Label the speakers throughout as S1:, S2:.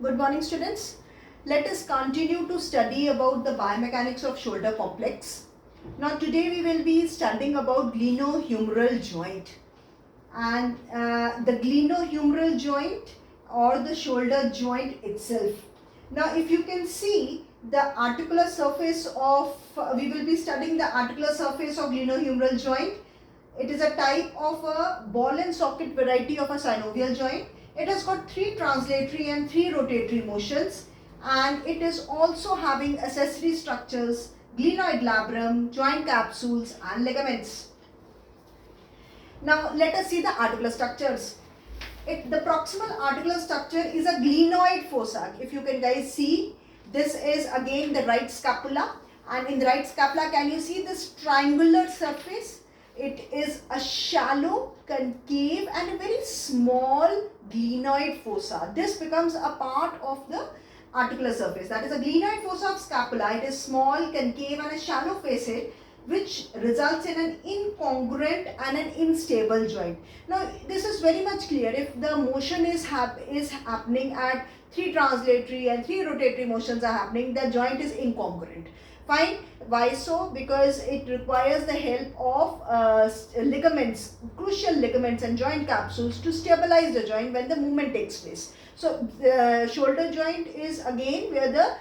S1: Good morning, students. Let us continue to study about the biomechanics of shoulder complex. Now today we will be studying about glenohumeral joint, and the glenohumeral joint or the shoulder joint itself. Now if you can see the articular surface of, we will be studying the articular surface of glenohumeral joint. It is a type of a ball and socket variety of a synovial joint. It has got 3 translatory and 3 rotatory motions, and it is also having accessory structures, glenoid labrum, joint capsules and ligaments. Now let us see the articular structures. The proximal articular structure is a glenoid fossa. If you can guys see, this is again the right scapula, and in the right scapula can you see this triangular surface? It is a shallow, concave and a very small glenoid fossa. This becomes a part of the articular surface. That is a glenoid fossa of scapula. It is small, concave and a shallow facet, which results in an incongruent and an unstable joint. Now this is very much clear. If the motion is happening at 3 translatory and 3 rotatory motions are happening, the joint is incongruent. Fine. Why so? Because it requires the help of ligaments, crucial ligaments and joint capsules to stabilize the joint when the movement takes place. So the shoulder joint is again where the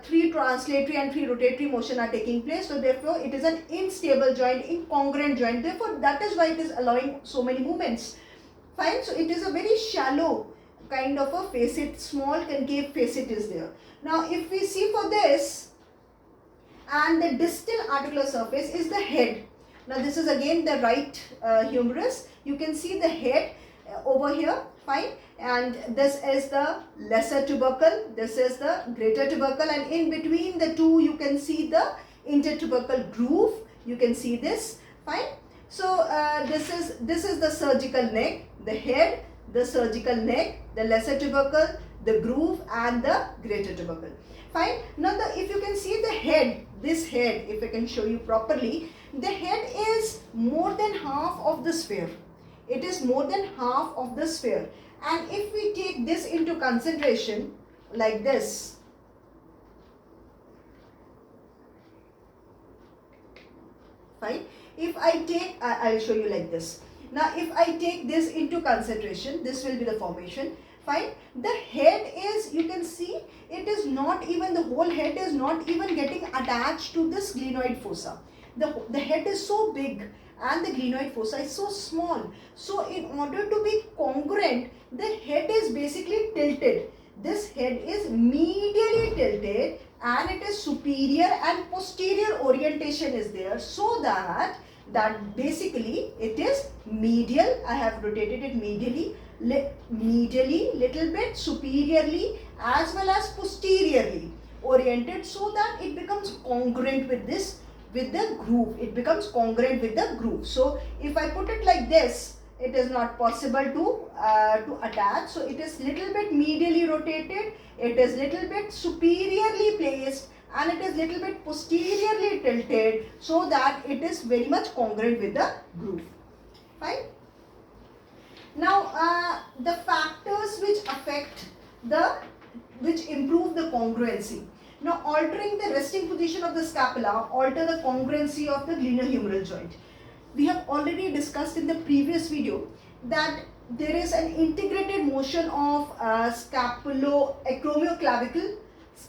S1: 3 translatory and 3 rotatory motion are taking place. So therefore it is an unstable joint, incongruent joint. Therefore that is why it is allowing so many movements. Fine. So it is a very shallow kind of a facet, small concave facet is there. Now if we see for this, and the distal articular surface is the head. Now this is again the right humerus. You can see the head over here, fine, and this is the lesser tubercle, this is the greater tubercle, and in between the two you can see the intertubercle groove. You can see this, fine. So this is the surgical neck, the head, the surgical neck, the lesser tubercle, the groove and the greater tubercle. Fine. Now if you can see the head, this head, if I can show you properly, the head is more than half of the sphere. It is more than half of the sphere. And if we take this into consideration like this, fine. If I take, I'll show you like this. Now if I take this into consideration, this will be the formation. Fine. The head is, you can see, it is not even, the whole head is not even getting attached to this glenoid fossa. The head is so big and the glenoid fossa is so small. So in order to be congruent, the head is basically tilted. This head is medially tilted and it is superior and posterior orientation is there, so that basically it is medial. I have rotated it medially, little bit superiorly as well as posteriorly oriented, so that it becomes congruent with this, with the groove. It becomes congruent with the groove. So if I put it like this, it is not possible to attach. So it is little bit medially rotated, it is little bit superiorly placed, and it is little bit posteriorly tilted, so that it is very much congruent with the groove. Fine. Now the factors which improve the congruency. Now altering the resting position of the scapula alter the congruency of the glenohumeral joint. We have already discussed in the previous video that there is an integrated motion of scapulo-acromioclavicle,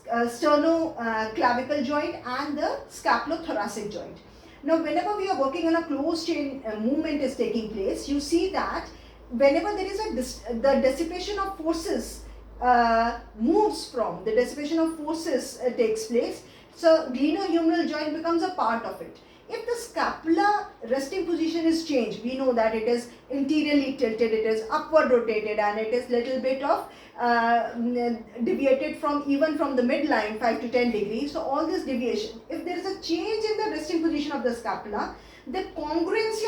S1: sternoclavicle joint and the scapulothoracic joint. Now whenever we are working on a closed chain movement is taking place, you see that whenever there is the dissipation of forces takes place, so glenohumeral joint becomes a part of it. If the scapula resting position is changed, we know that it is interiorly tilted, it is upward rotated, and it is little bit of deviated from the midline 5 to 10 degrees. So all this deviation, if there is a change in the resting position of the scapula, the congruency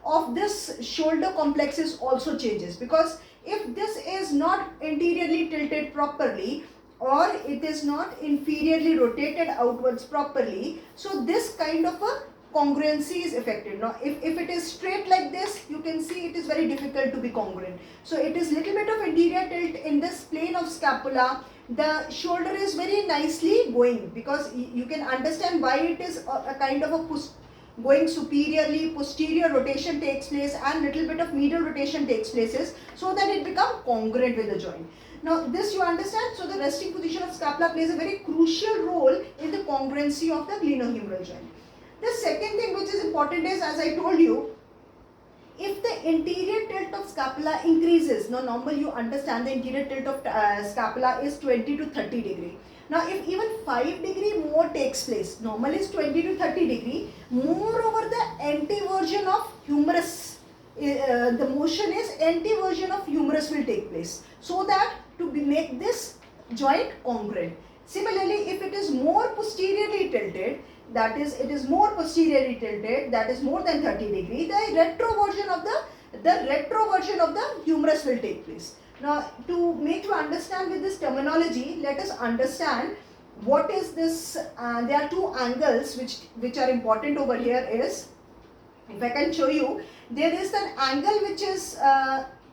S1: of this shoulder complexes also changes, because if this is not interiorly tilted properly or it is not inferiorly rotated outwards properly, so this kind of a congruency is affected. Now if it is straight like this, you can see it is very difficult to be congruent. So it is little bit of anterior tilt in this plane of scapula, the shoulder is very nicely going, because you can understand why it is a kind of a going superiorly, posterior rotation takes place and little bit of medial rotation takes places, so that it becomes congruent with the joint. Now this you understand, so the resting position of scapula plays a very crucial role in the congruency of the glenohumeral joint. The second thing which is important is, as I told you, if the interior tilt of scapula increases, now normally you understand the interior tilt of scapula is 20 to 30 degree. Now if even 5 degree more takes place, normally it's 20 to 30 degree, moreover the anteversion of humerus, the motion is anteversion of humerus will take place, so that to make this joint congruent. Similarly, if it is more posteriorly tilted, that is, it is more posteriorly tilted, that is more than 30 degree, the retroversion of the humerus will take place. Now, to make you understand with this terminology, let us understand what is this. There are two angles which are important over here. Is, if I can show you, there is an angle which is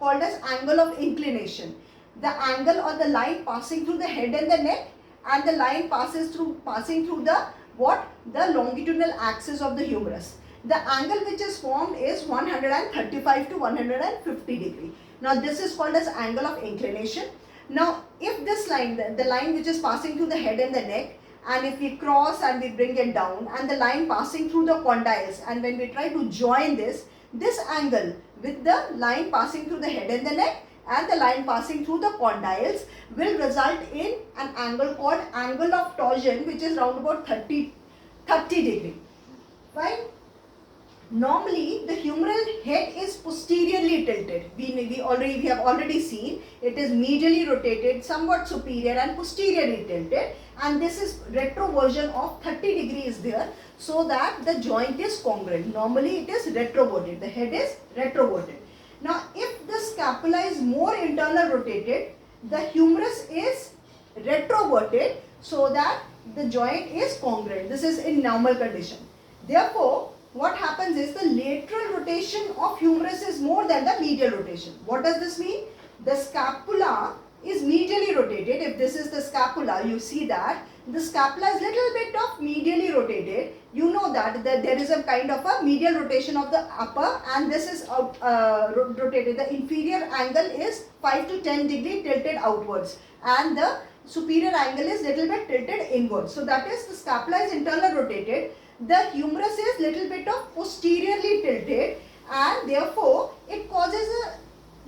S1: called as angle of inclination. The angle or the line passing through the head and the neck, and the line passing through the what? The longitudinal axis of the humerus. The angle which is formed is 135 to 150 degree. Now this is called as angle of inclination. Now if this line, the line which is passing through the head and the neck, and if we cross and we bring it down, and the line passing through the condyles, and when we try to join this angle with the line passing through the head and the neck and the line passing through the condyles will result in an angle called angle of torsion, which is round about 30 degree. Fine. Normally the humeral head is posteriorly tilted. We have already seen it is medially rotated, somewhat superior and posteriorly tilted, and this is retroversion of 30 degrees there, so that the joint is congruent. Normally it is retroverted, the head is retroverted. Now if the scapula is more internal rotated, the humerus is retroverted, so that the joint is congruent. This is in normal condition. Therefore, what happens is the lateral rotation of humerus is more than the medial rotation. What does this mean? The scapula is medially rotated. If this is the scapula, you see that the scapula is little bit of medially rotated. You know that there is a kind of a medial rotation of the upper, and this is rotated. The inferior angle is 5 to 10 degree tilted outwards, and the superior angle is little bit tilted inwards. So that is, the scapula is internal rotated. The humerus is little bit of posteriorly tilted, and therefore it causes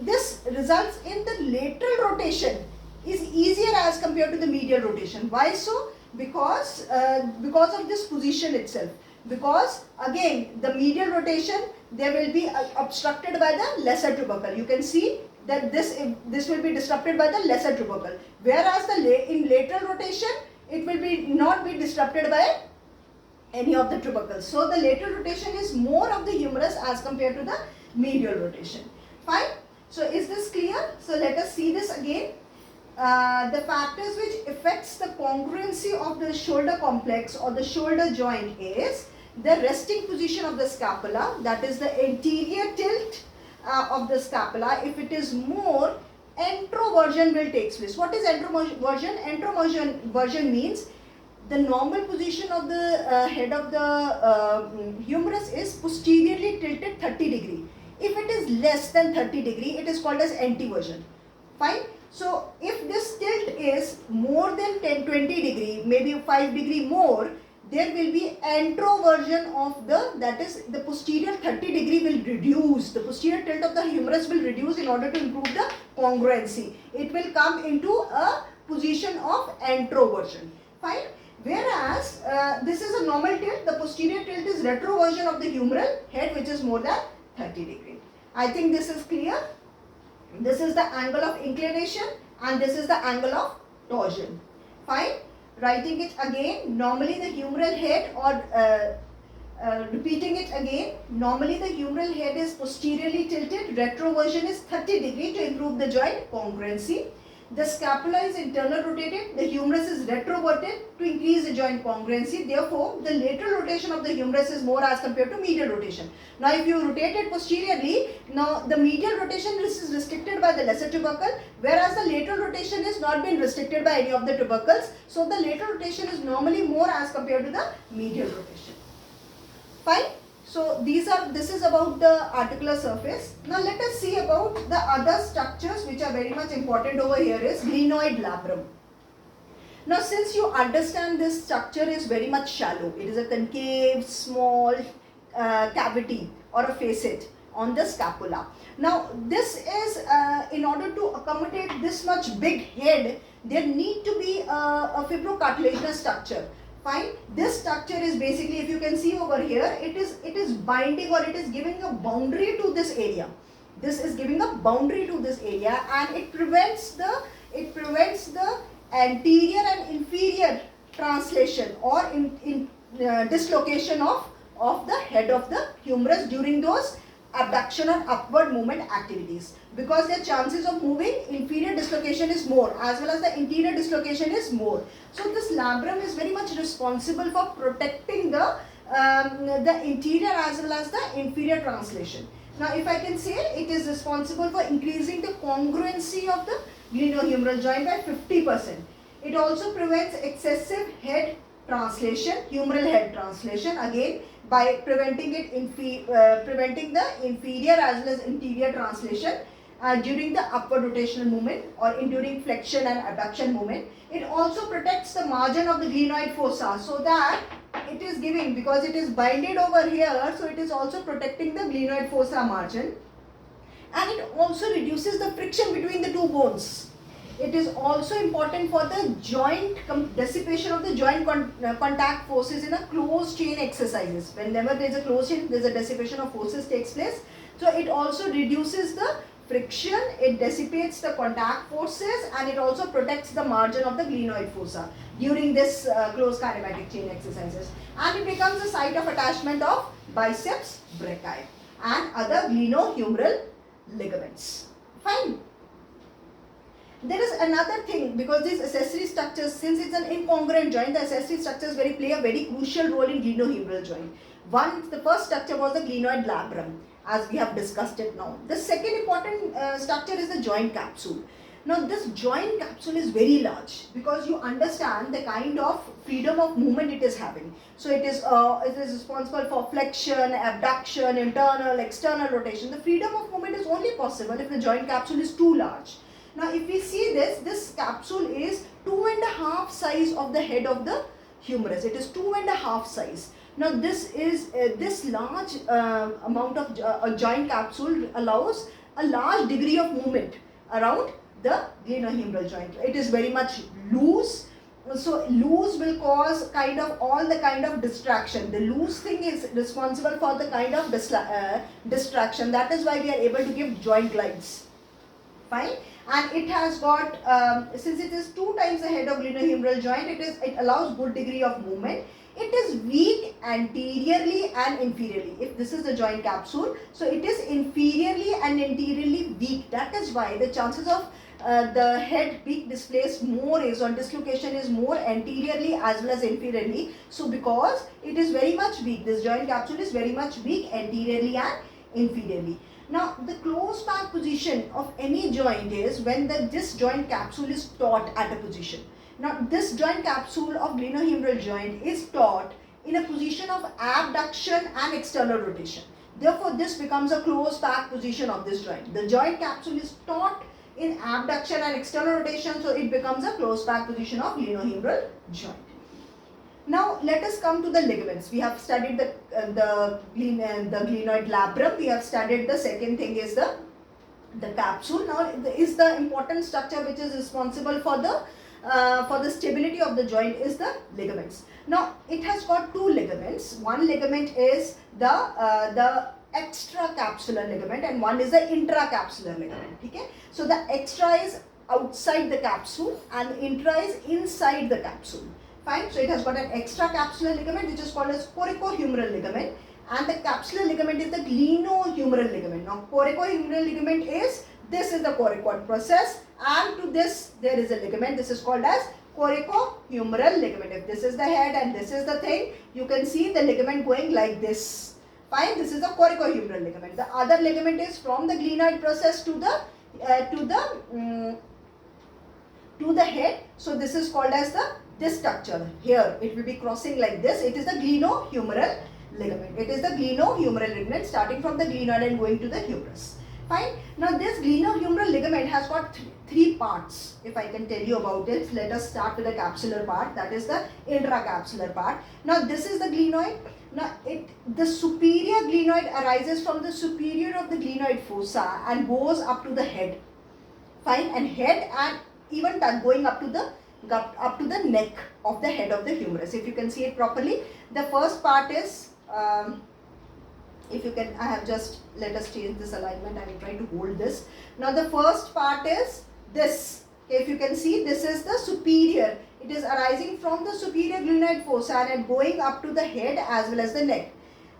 S1: this results in the lateral rotation is easier as compared to the medial rotation. Why so? Because of this position itself. Because again, the medial rotation, they will be obstructed by the lesser tubercle. You can see that this will be disrupted by the lesser tubercle, whereas in lateral rotation it will not be disrupted by any of the tubercles. So the lateral rotation is more of the humerus as compared to the medial rotation. Fine. So is this clear? So let us see this again. The factors which affects the congruency of the shoulder complex or the shoulder joint is the resting position of the scapula, that is the anterior tilt of the scapula. If it is more, anteroversion will take place. What is anteroversion? Anteroversion means the normal position of the head of the humerus is posteriorly tilted 30 degree. If it is less than 30 degree, it is called as anteversion. Fine. So if this tilt is more than 20 degree, maybe 5 degree more, there will be anteroversion of that is the posterior 30 degree will reduce. The posterior tilt of the humerus will reduce in order to improve the congruency. It will come into a position of anteroversion. Fine. Whereas this is a normal tilt, the posterior tilt is retroversion of the humeral head, which is more than 30 degree. I think this is clear. This is the angle of inclination and this is the angle of torsion. Fine. Writing it again, normally the humeral head, or repeating it again, normally the humeral head is posteriorly tilted, retroversion is 30 degree to improve the joint congruency. The scapula is internal rotated, the humerus is retroverted to increase the joint congruency. Therefore, the lateral rotation of the humerus is more as compared to medial rotation. Now, if you rotate it posteriorly, now the medial rotation is restricted by the lesser tubercle, whereas the lateral rotation is not been restricted by any of the tubercles. So, the lateral rotation is normally more as compared to the medial rotation. Fine. So this is about the articular surface. Now let us see about the other structures which are very much important over here is glenoid labrum. Now since you understand this structure is very much shallow, it is a concave small cavity or a facet on the scapula. Now this is in order to accommodate this much big head, there need to be a fibrocartilaginous structure. Fine. This structure is basically, if you can see over here, it is binding or it is giving a boundary to this area. This is giving a boundary to this area, and it prevents the anterior and inferior translation or dislocation of the head of the humerus during those abduction or upward movement activities, because their chances of moving inferior dislocation is more as well as the interior dislocation is more. So this labrum is very much responsible for protecting the interior as well as the inferior translation. Now if I can say, it is responsible for increasing the congruency of the glenohumeral joint by 50%. It also prevents excessive head translation, humeral head translation, again by preventing the inferior as well as interior translation during the upward rotational movement or during flexion and abduction movement. It also protects the margin of the glenoid fossa, so that it is giving, because it is binded over here, so it is also protecting the glenoid fossa margin, and it also reduces the friction between the two bones. It is also important for the joint dissipation of the joint contact forces in a closed chain exercises. Whenever there is a closed chain, there is a dissipation of forces takes place. So it also reduces the friction, it dissipates the contact forces, and it also protects the margin of the glenoid fossa during this closed kinematic chain exercises. And it becomes a site of attachment of biceps brachii and other glenohumeral ligaments. Fine. There is another thing, because these accessory structures, since it's an incongruent joint, the accessory structures play a very crucial role in glenohumeral joint. The first structure was the glenoid labrum, as we have discussed it now. The second important structure is the joint capsule. Now this joint capsule is very large, because you understand the kind of freedom of movement it is having. So it is responsible for flexion, abduction, internal, external rotation. The freedom of movement is only possible if the joint capsule is too large. Now if we see this capsule is 2.5 size of the head of the humerus. It is 2.5 size. Now this is this large amount of a joint capsule allows a large degree of movement around the glenohumeral joint. It is very much loose. So loose will cause all the kind of distraction. The loose thing is responsible for the kind of distraction. That is why we are able to give joint glides. Fine. And it has got, since it is 2 times the head of glenohumeral joint, it allows good degree of movement. It is weak anteriorly and inferiorly. If this is the joint capsule, so it is inferiorly and anteriorly weak. That is why the chances of the head being displaced more is, or dislocation is more anteriorly as well as inferiorly. So because it is very much weak, this joint capsule is very much weak anteriorly and inferiorly. Now the closed back position of any joint is when this joint capsule is taut at a position. Now this joint capsule of glenohumeral joint is taut in a position of abduction and external rotation. Therefore this becomes a closed back position of this joint. The joint capsule is taut in abduction and external rotation, so it becomes a closed back position of glenohumeral joint. Now let us come to the ligaments. We have studied the glenoid labrum. We have studied the second thing is the capsule. Now is the important structure which is responsible for the stability of the joint is the ligaments. Now it has got 2 ligaments. One ligament is the extracapsular ligament and one is the intracapsular ligament. Okay? So the extra is outside the capsule and the intra is inside the capsule. Fine. So it has got an extracapsular ligament which is called as corracohumeral ligament, and the capsular ligament is the glenohumeral ligament. Now corracohumeral ligament is, this is the coracoid process, and to this there is a ligament. This is called as corracohumeral ligament. If this is the head and this is the thing, you can see the ligament going like this. Fine, this is the corracohumeral ligament. The other ligament is from the glenoid process to the head. So this is called as this structure. Here it will be crossing like this. It is the glenohumeral ligament. It is the glenohumeral ligament starting from the glenoid and going to the humerus. Fine. Now this glenohumeral ligament has got three parts. If I can tell you about it, let us start with the capsular part. That is the intracapsular part. Now this is the glenoid. Now the superior glenoid arises from the superior of the glenoid fossa and goes up to the head. Fine, and head and even going up to the neck of the head of the humerus. If you can see it properly, the first part is if you can, I have just, let us change this alignment. I will try to hold this. Now the first part is this. Okay, if you can see, this is the superior. It is arising from the superior glenoid fossa and going up to the head as well as the neck.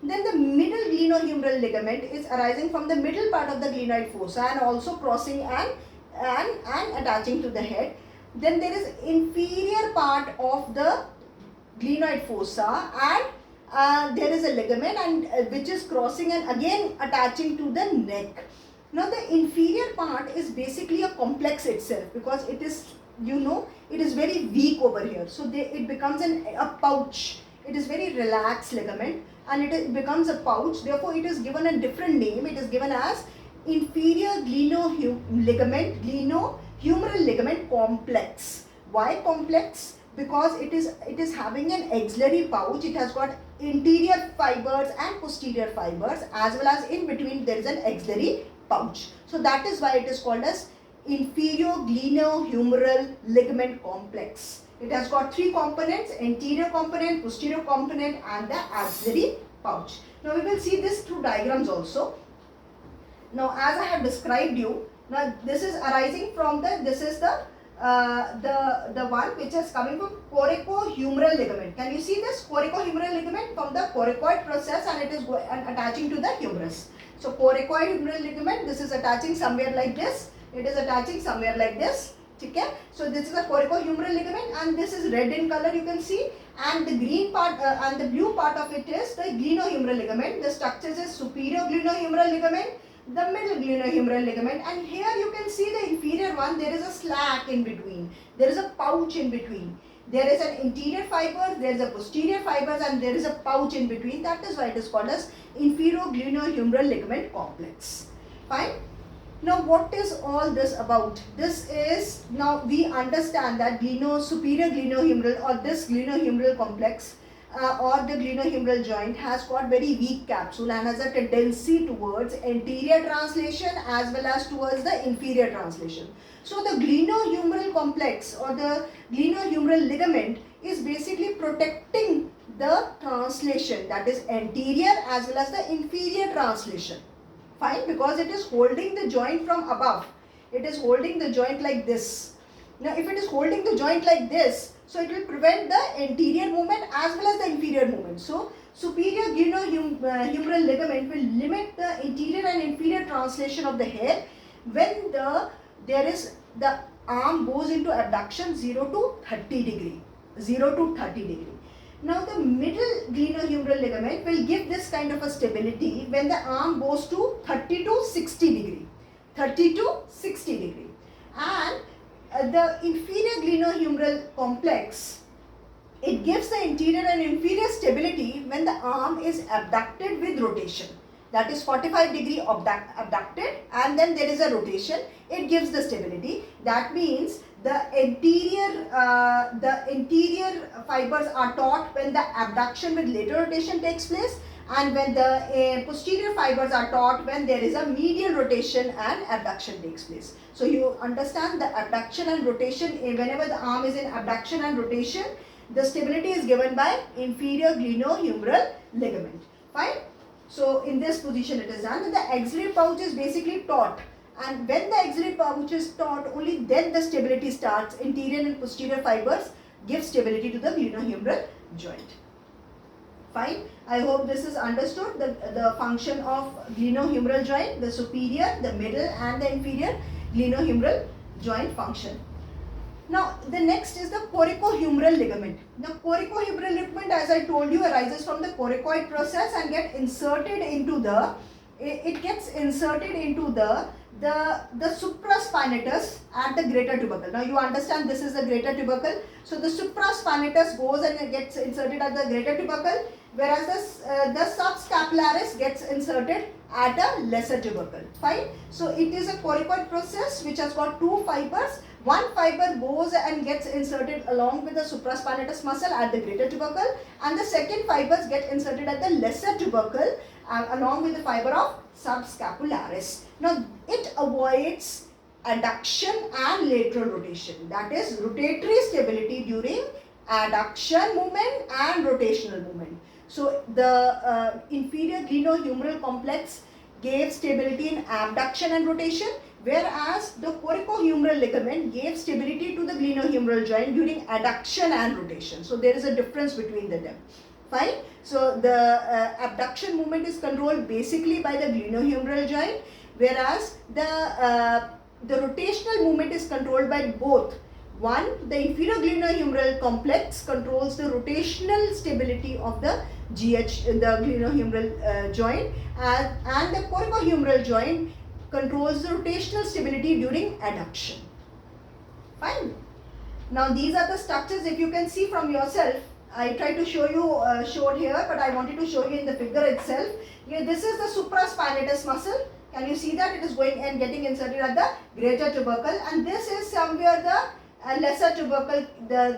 S1: Then the middle glenohumeral ligament is arising from the middle part of the glenoid fossa and also crossing and attaching to the head. Then there is inferior part of the glenoid fossa and there is a ligament and which is crossing and again attaching to the neck. Now the inferior part is basically a complex itself because it is, you know, it is very weak over here. So it becomes a pouch. It is very relaxed ligament and it becomes a pouch. Therefore it is given a different name. It is given as inferior glenohumeral ligament complex. Why complex? Because it is having an axillary pouch. It has got interior fibers and posterior fibers, as well as in between there is an axillary pouch. So that is why it is called as inferior glenohumeral ligament complex. It has got three components: anterior component, posterior component and the axillary pouch. Now we will see this through diagrams also. Now as I have described you, now this is arising from this is the one which is coming from corracohumeral ligament. Can you see this corracohumeral ligament from the coracoid process and it is attaching to the humerus. So corracohumeral ligament, this is attaching somewhere like this. It is attaching somewhere like this. Okay? So this is a corracohumeral ligament and this is red in color, you can see, and the green part and the blue part of it is the glenohumeral ligament. The structures is superior glenohumeral ligament, the middle glenohumeral ligament, and here you can see the inferior one. There is a slack in between. There is a pouch in between. There is an interior fiber, there is a posterior fibers, and there is a pouch in between. That is why it is called as inferior glenohumeral ligament complex. Fine. Now what is all this about? This is, now we understand that superior glenohumeral or this glenohumeral complex or the glenohumeral joint has got very weak capsule and has a tendency towards anterior translation as well as towards the inferior translation. So the glenohumeral complex or the glenohumeral ligament is basically protecting the translation, that is anterior as well as the inferior translation. Fine, because it is holding the joint from above. It is holding the joint like this. Now if it is holding the joint like this, so it will prevent the anterior movement as well as the inferior movement. So superior glenohumeral ligament will limit the anterior and inferior translation of the hair when the arm goes into abduction 0 to 30 degree. 0 to 30 degree. Now the middle glenohumeral ligament will give this kind of a stability when the arm goes to 30 to 60 degree. 30 to 60 degree. And the inferior glenohumeral complex, it gives the anterior and inferior stability when the arm is abducted with rotation. That is 45 degree abducted and then there is a rotation. It gives the stability. That means the anterior fibers are taut when the abduction with lateral rotation takes place, and when the posterior fibers are taut when there is a medial rotation and abduction takes place. So you understand the abduction and rotation, whenever the arm is in abduction and rotation, the stability is given by inferior glenohumeral ligament. Fine. So in this position it is done. The axillary pouch is basically taut, and when the axillary pouch is taut, only then the stability starts. Anterior and posterior fibers give stability to the glenohumeral joint. Fine. I hope this is understood, the function of glenohumeral joint, the superior, the middle and the inferior glenohumeral joint function. Now the next is the corracohumeral ligament. Now corracohumeral ligament, as I told you, arises from the coracoid process and gets inserted into the supraspinatus at the greater tubercle. Now you understand this is the greater tubercle. So the supraspinatus goes and it gets inserted at the greater tubercle, whereas the subscapularis gets inserted at a lesser tubercle. Fine. So it is a coracoid process which has got two fibers. One fiber goes and gets inserted along with the supraspinatus muscle at the greater tubercle, and the second fibers get inserted at the lesser tubercle along with the fiber of subscapularis. Now it avoids adduction and lateral rotation, that is rotatory stability during adduction movement and rotational movement. So the inferior glenohumeral complex gave stability in abduction and rotation, whereas the corracohumeral ligament gave stability to the glenohumeral joint during adduction and rotation. So there is a difference between them. Fine. So the abduction movement is controlled basically by the glenohumeral joint, whereas the rotational movement is controlled by both. One, the inferior glenohumeral complex controls the rotational stability of the glenohumeral joint, and the corracohumeral joint controls the rotational stability during adduction. Fine. Now these are the structures. If you can see from yourself, I tried to show you showed here, but I wanted to show you in the figure itself. Here, this is the supraspinatus muscle. Can you see that it is going and getting inserted at the greater tubercle, and this is somewhere the lesser tubercle, the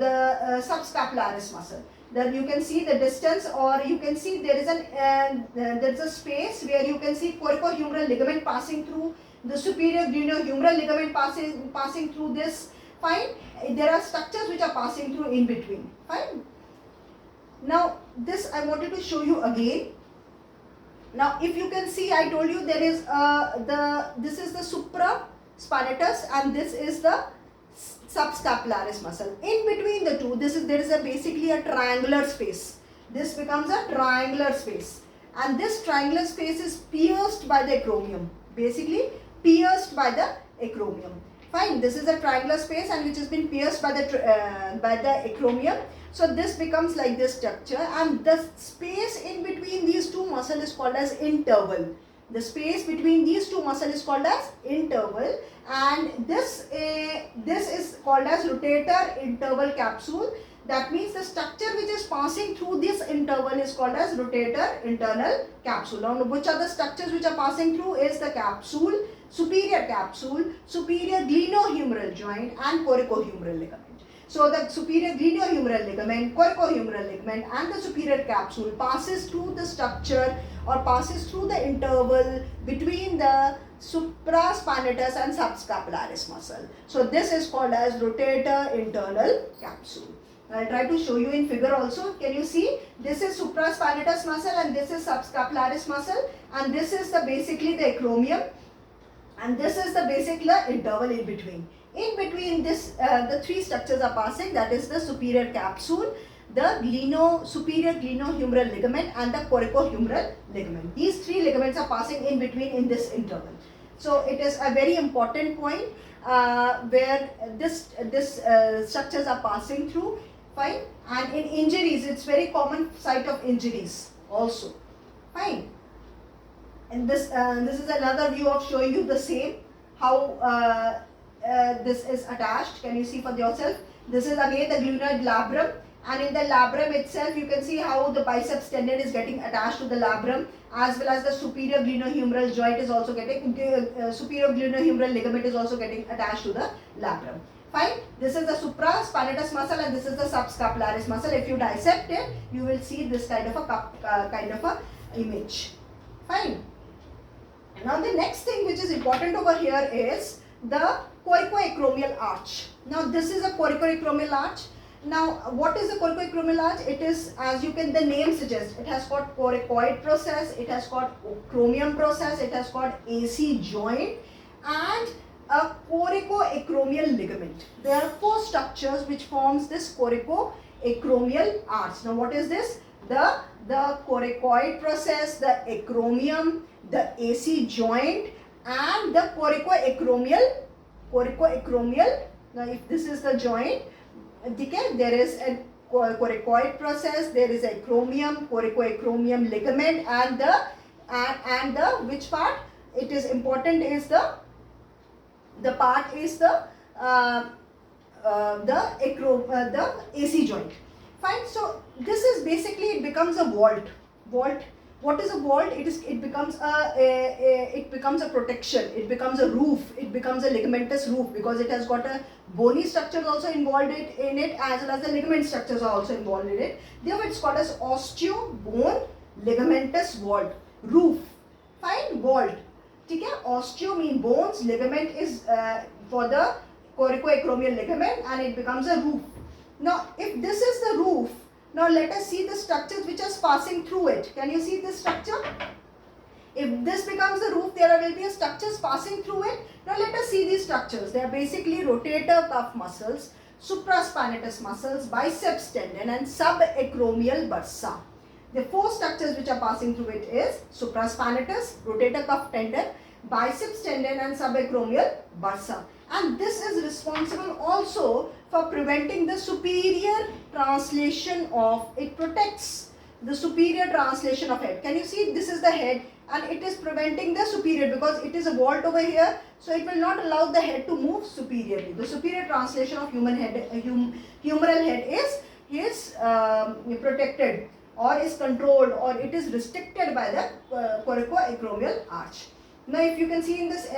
S1: subscapularis muscle. Then you can see the distance, or you can see there is a space where you can see corracohumeral ligament passing through, the superior glenohumeral ligament passing through this. Fine. There are structures which are passing through in between. Fine. Now this I wanted to show you again. Now if you can see, I told you there is this is the supraspinatus and this is the subscapularis muscle. In between the two, there is basically a triangular space. This becomes a triangular space, and this triangular space is pierced by the acromial. Basically pierced by the acromial. Fine. This is a triangular space and which has been pierced by the acromial. So this becomes like this structure, and the space in between these two muscles is called as interval. The space between these two muscles is called as interval, and this is called as rotator interval capsule. That means the structure which is passing through this interval is called as rotator internal capsule. Now which are the structures which are passing through is the capsule, superior glenohumeral joint and corracohumeral ligament. So the superior glenohumeral ligament, corracohumeral ligament and the superior capsule passes through the structure or passes through the interval between the supraspinatus and subscapularis muscle. So this is called as rotator internal capsule. I'll try to show you in figure also. Can you see? This is supraspinatus muscle and this is subscapularis muscle, and this is basically the acromial, and this is the basic interval in between. In between this, the three structures are passing, that is the superior capsule, the superior glenohumeral ligament and the corracohumeral ligament. These three ligaments are passing in between in this interval. So it is a very important point where this structures are passing through. Fine. And in injuries, it's very common site of injuries also. Fine. And this is another view of showing you the same, how this is attached. Can you see for yourself? This is again the glenoid labrum, and in the labrum itself you can see how the biceps tendon is getting attached to the labrum, as well as the superior glenohumeral joint is also getting, superior glenohumeral ligament is also getting attached to the labrum. Fine. This is the supraspinatus muscle and this is the subscapularis muscle. If you dissect it, you will see this kind of a image. Fine. Now the next thing which is important over here is the corracoacromial arch. Now this is a corracoacromial arch. Now what is the corracoacromial arch? It is, as the name suggests, it has got coracoid process, it has got acromion process, it has got AC joint and a corracoacromial ligament. There are four structures which forms this corracoacromial arch. Now what is this? The coracoid process, the acromion, the AC joint and the corracoacromial corracoacromial. Now if this is the joint, okay, there is a coracoid process, there is acromium, corracoacromial ligament, and the which part it is important is the part is the AC joint. Fine. So this is basically, it becomes a vault. What is a vault? It becomes a protection. It becomes a roof. It becomes a ligamentous roof because it has got a bony structures also involved in it, as well as the ligament structures are also involved in it. Therefore, it's called as osteo-bone ligamentous vault roof. Fine. Vault. Okay. Osteo mean bones. Ligament is for the corracoacromial ligament, and it becomes a roof. Now, if this is the roof, now let us see the structures which are passing through it. Can you see this structure? If this becomes the roof, there will be structures passing through it. Now let us see these structures. They are basically rotator cuff muscles, supraspinatus muscles, biceps tendon, and subacromial bursa. The four structures which are passing through it is supraspinatus, rotator cuff tendon, biceps tendon, and subacromial bursa. And this is responsible also for preventing the superior translation of, it protects the superior translation of head. Can you see, this is the head, and it is preventing the superior because it is a vault over here, so it will not allow the head to move superiorly. The superior translation of human head, humeral head is protected, or is controlled, or it is restricted by the coracoacromial arch. Now if you can see in this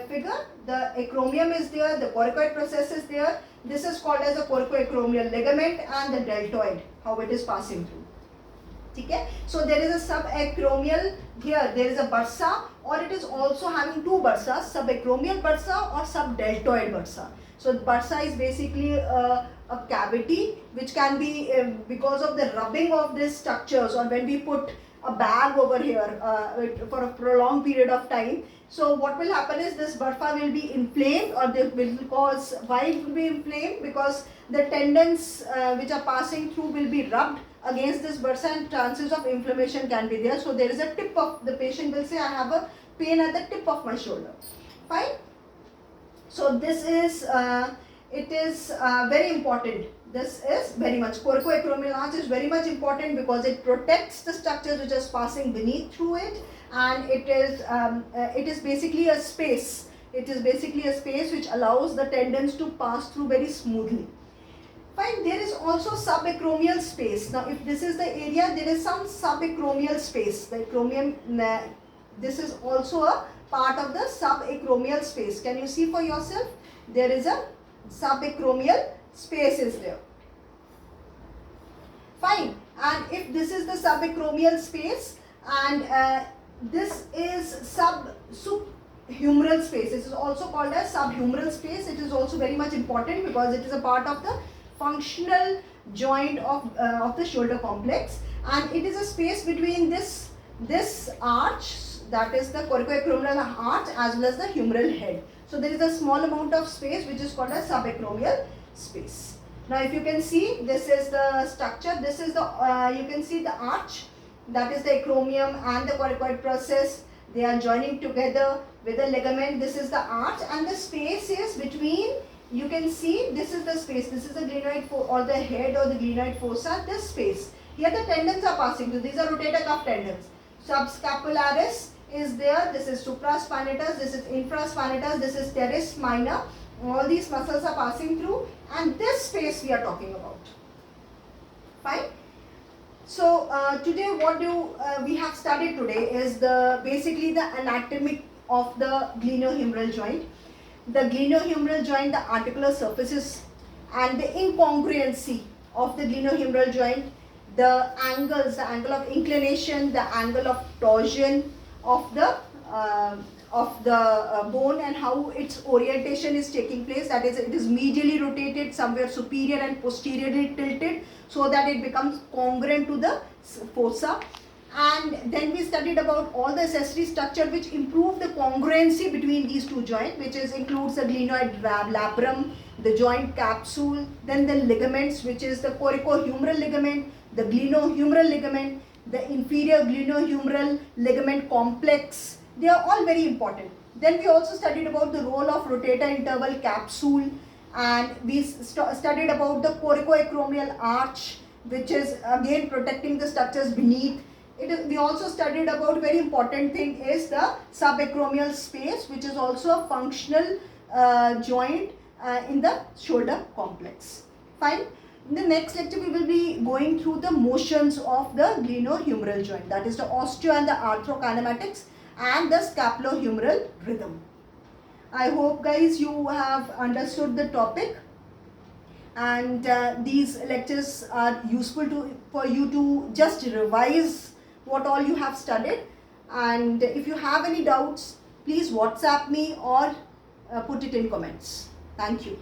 S1: figure, the acromium is there, the coracoid process is there. This is called as the coracoacromial ligament, and the deltoid, how it is passing through. Okay? So there is a subacromial here, there is a bursa, or it is also having two bursas, subacromial bursa or subdeltoid bursa. So bursa is basically a cavity which can be because of the rubbing of these structures, or when we put a bag over here for a prolonged period of time. So what will happen is this bursa will be inflamed, or they will cause, why it will be inflamed? Because the tendons which are passing through will be rubbed against this bursa, and chances of inflammation can be there. So there is a tip of, the patient will say, I have a pain at the tip of my shoulder. Fine. So this is, it is very important. This is very much, coracoacromial arch is very much important because it protects the structures which is passing beneath through it, and it is basically a space. It is basically a space which allows the tendons to pass through very smoothly. Fine. There is also subacromial space. Now if this is the area, there is some subacromial space. The acromium, this is also a part of the subacromial space. Can you see for yourself? There is a subacromial space is there. Fine. And if this is the subacromial space, and this is subhumeral space, it is also called as subhumeral space. It is also very much important because it is a part of the functional joint of the shoulder complex, and it is a space between this arch, that is the coracoacromial arch, as well as the humeral head. So there is a small amount of space which is called as subacromial space. Now if you can see, this is the structure, this is the you can see the arch, that is the acromium and the coracoid process. They are joining together with the ligament. This is the arch, and the space is between, you can see, this is the space, this is the glenoid or the head or the glenoid fossa, this space. Here the tendons are passing through, these are rotator cuff tendons. Subscapularis is there, this is supraspinatus, this is infraspinatus, this is teres minor. All these muscles are passing through, and this space we are talking about. Fine. So today what we have studied today is basically the anatomy of the glenohumeral joint. The glenohumeral joint, the articular surfaces, and the incongruency of the glenohumeral joint, the angles, the angle of inclination, the angle of torsion of the bone, and how its orientation is taking place. That is, it is medially rotated, somewhere superior and posteriorly tilted, so that it becomes congruent to the fossa. And then we studied about all the accessory structure which improve the congruency between these two joints, which includes the glenoid labrum, the joint capsule, then the ligaments, which is the corracohumeral ligament, the glenohumeral ligament, the inferior glenohumeral ligament complex. They are all very important. Then we also studied about the role of rotator interval capsule, and we studied about the corracoacromial arch, which is again protecting the structures beneath. We also studied about very important thing is the subacromial space, which is also a functional joint in the shoulder complex. Fine. In the next lecture, we will be going through the motions of the glenohumeral joint, that is the osteo and the arthrokinematics and the scapulohumeral rhythm. I hope guys you have understood the topic, and these lectures are useful for you to just revise what all you have studied. And if you have any doubts, please WhatsApp me or put it in comments. Thank you.